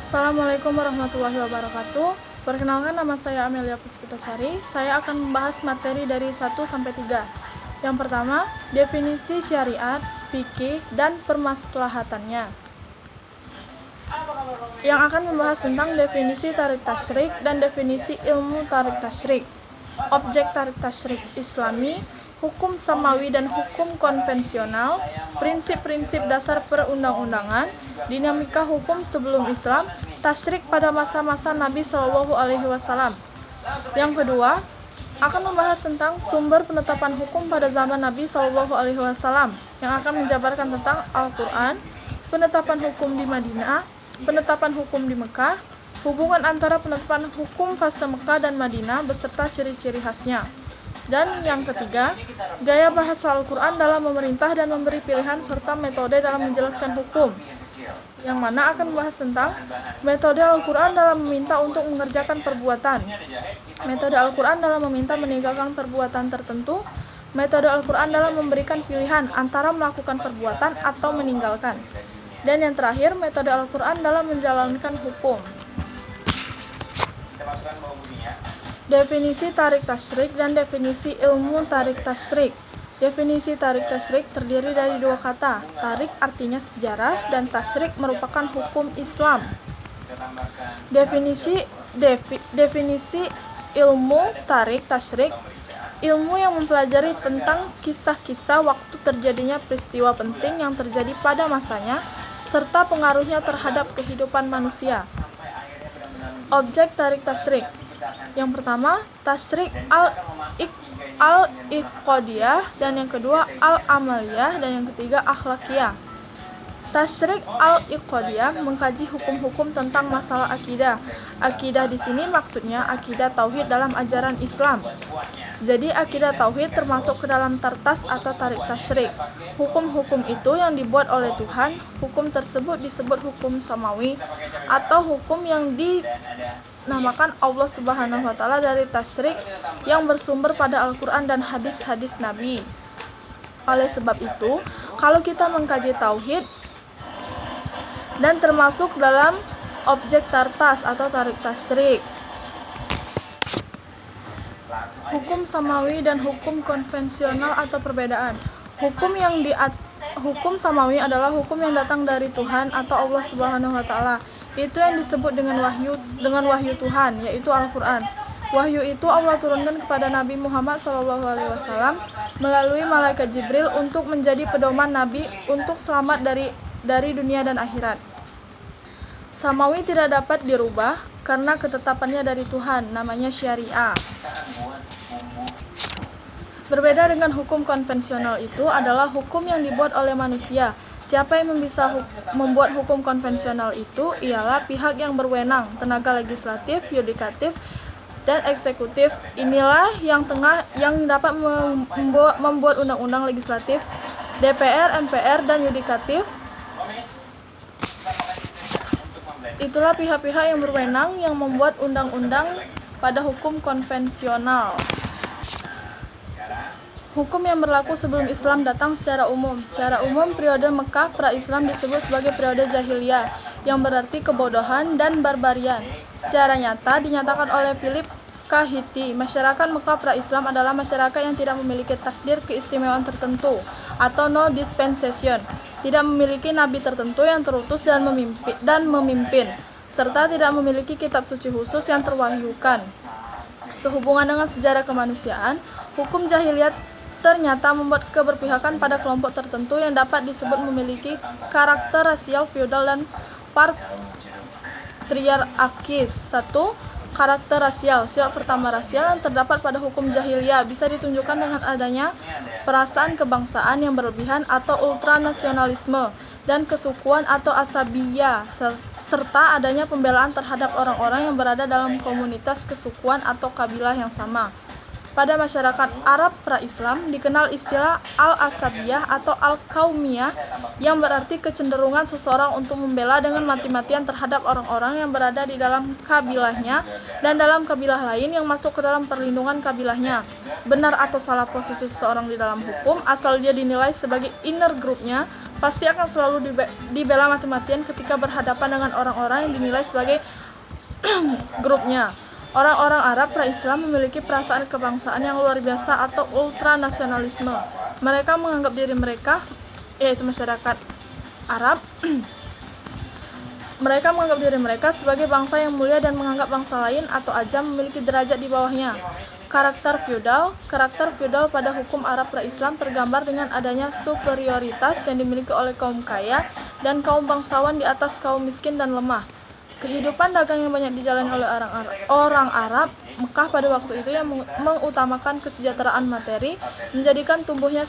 Assalamualaikum warahmatullahi wabarakatuh. Perkenalkan, nama saya Amelia Puspitasari. Saya akan membahas materi dari 1 sampai 3. Yang pertama, definisi syariat, fikih, dan permaslahatannya. Yang akan membahas tentang definisi tarik tasyrik dan definisi ilmu tarik tasyrik. Objek tarik tasyrik Islami, hukum samawi dan hukum konvensional, prinsip-prinsip dasar perundang-undangan, dinamika hukum sebelum Islam, tasyrik pada masa-masa Nabi Shallallahu Alaihi Wasallam. Yang kedua, akan membahas tentang sumber penetapan hukum pada zaman Nabi Shallallahu Alaihi Wasallam yang akan menjabarkan tentang Al-Quran, penetapan hukum di Madinah, penetapan hukum di Mekah, hubungan antara penetapan hukum fase Mekah dan Madinah beserta ciri-ciri khasnya. Dan yang ketiga, gaya bahasa Al-Quran dalam memerintah dan memberi pilihan serta metode dalam menjelaskan hukum, yang mana akan membahas tentang metode Al-Quran dalam meminta untuk mengerjakan perbuatan, metode Al-Quran dalam meminta meninggalkan perbuatan tertentu, metode Al-Quran dalam memberikan pilihan antara melakukan perbuatan atau meninggalkan, dan yang terakhir, metode Al-Quran dalam menjalankan hukum. Definisi tarik tasyrik dan definisi ilmu tarik tasyrik. Definisi tarik tasyrik terdiri dari dua kata. Tarik artinya sejarah dan tasyrik merupakan hukum Islam. Definisi ilmu tarik tasyrik, ilmu yang mempelajari tentang kisah-kisah waktu terjadinya peristiwa penting yang terjadi pada masanya serta pengaruhnya terhadap kehidupan manusia. Objek tarik tasyrik. Yang pertama, tasyrik al-iqadiyah, dan yang kedua al-amaliyah, dan yang ketiga akhlakiyah. Tasyrik al-iqadiyah mengkaji hukum-hukum tentang masalah akidah. Akidah di sini maksudnya akidah tauhid dalam ajaran Islam. Jadi akidah tauhid termasuk ke dalam tartas atau tarik tasyrik. Hukum-hukum itu yang dibuat oleh Tuhan, hukum tersebut disebut hukum samawi atau hukum yang dinamakan Allah Subhanahu wa taala dari tasyrik yang bersumber pada Al-Qur'an dan hadis-hadis Nabi. Oleh sebab itu, kalau kita mengkaji tauhid dan termasuk dalam objek tartas atau tarik tasyrik. Hukum samawi dan hukum konvensional atau perbedaan. Hukum samawi adalah hukum yang datang dari Tuhan atau Allah Subhanahu wa taala. Itu yang disebut dengan wahyu Tuhan, yaitu Al-Qur'an. Wahyu itu Allah turunkan kepada Nabi Muhammad SAW melalui malaikat Jibril untuk menjadi pedoman Nabi untuk selamat dari dunia dan akhirat. Samawi tidak dapat dirubah karena ketetapannya dari Tuhan, namanya syariah. Berbeda dengan hukum konvensional, itu adalah hukum yang dibuat oleh manusia. Siapa yang bisa membuat hukum konvensional itu ialah pihak yang berwenang, tenaga legislatif, yudikatif, dan eksekutif. Inilah yang dapat membuat undang-undang legislatif, DPR, MPR, dan yudikatif. Itulah pihak-pihak yang berwenang yang membuat undang-undang pada hukum konvensional. Hukum yang berlaku sebelum Islam datang secara umum. Secara umum, periode Mekah pra-Islam disebut sebagai periode jahiliyah, yang berarti kebodohan dan barbarian. Secara nyata dinyatakan oleh Philip Kahiti, masyarakat Mekah pra-Islam adalah masyarakat yang tidak memiliki takdir keistimewaan tertentu atau no dispensation, tidak memiliki nabi tertentu yang terutus dan memimpin, serta tidak memiliki kitab suci khusus yang terwahyukan. Sehubungan dengan sejarah kemanusiaan, hukum jahiliyah ternyata membuat keberpihakan pada kelompok tertentu yang dapat disebut memiliki karakter rasial, feodal, dan patriarkis. 1. Karakter rasial. Sifat pertama rasial yang terdapat pada hukum jahiliyah bisa ditunjukkan dengan adanya perasaan kebangsaan yang berlebihan atau ultranasionalisme dan kesukuan atau asabiyah, serta adanya pembelaan terhadap orang-orang yang berada dalam komunitas kesukuan atau kabilah yang sama. Pada masyarakat Arab pra-Islam dikenal istilah al-asabiyah atau al-qaumiyah yang berarti kecenderungan seseorang untuk membela dengan mati-matian terhadap orang-orang yang berada di dalam kabilahnya dan dalam kabilah lain yang masuk ke dalam perlindungan kabilahnya. Benar atau salah posisi seseorang di dalam hukum, asal dia dinilai sebagai inner groupnya, pasti akan selalu dibela mati-matian ketika berhadapan dengan orang-orang yang dinilai sebagai grupnya. Orang-orang Arab pra-Islam memiliki perasaan kebangsaan yang luar biasa atau ultranasionalisme. Mereka menganggap diri mereka, yaitu masyarakat Arab, mereka menganggap diri mereka sebagai bangsa yang mulia dan menganggap bangsa lain atau ajam memiliki derajat di bawahnya. Karakter feudal pada hukum Arab pra-Islam tergambar dengan adanya superioritas yang dimiliki oleh kaum kaya dan kaum bangsawan di atas kaum miskin dan lemah. Kehidupan dagang yang banyak dijalani oleh orang Arab Mekah pada waktu itu yang mengutamakan kesejahteraan materi menjadikan tumbuhnya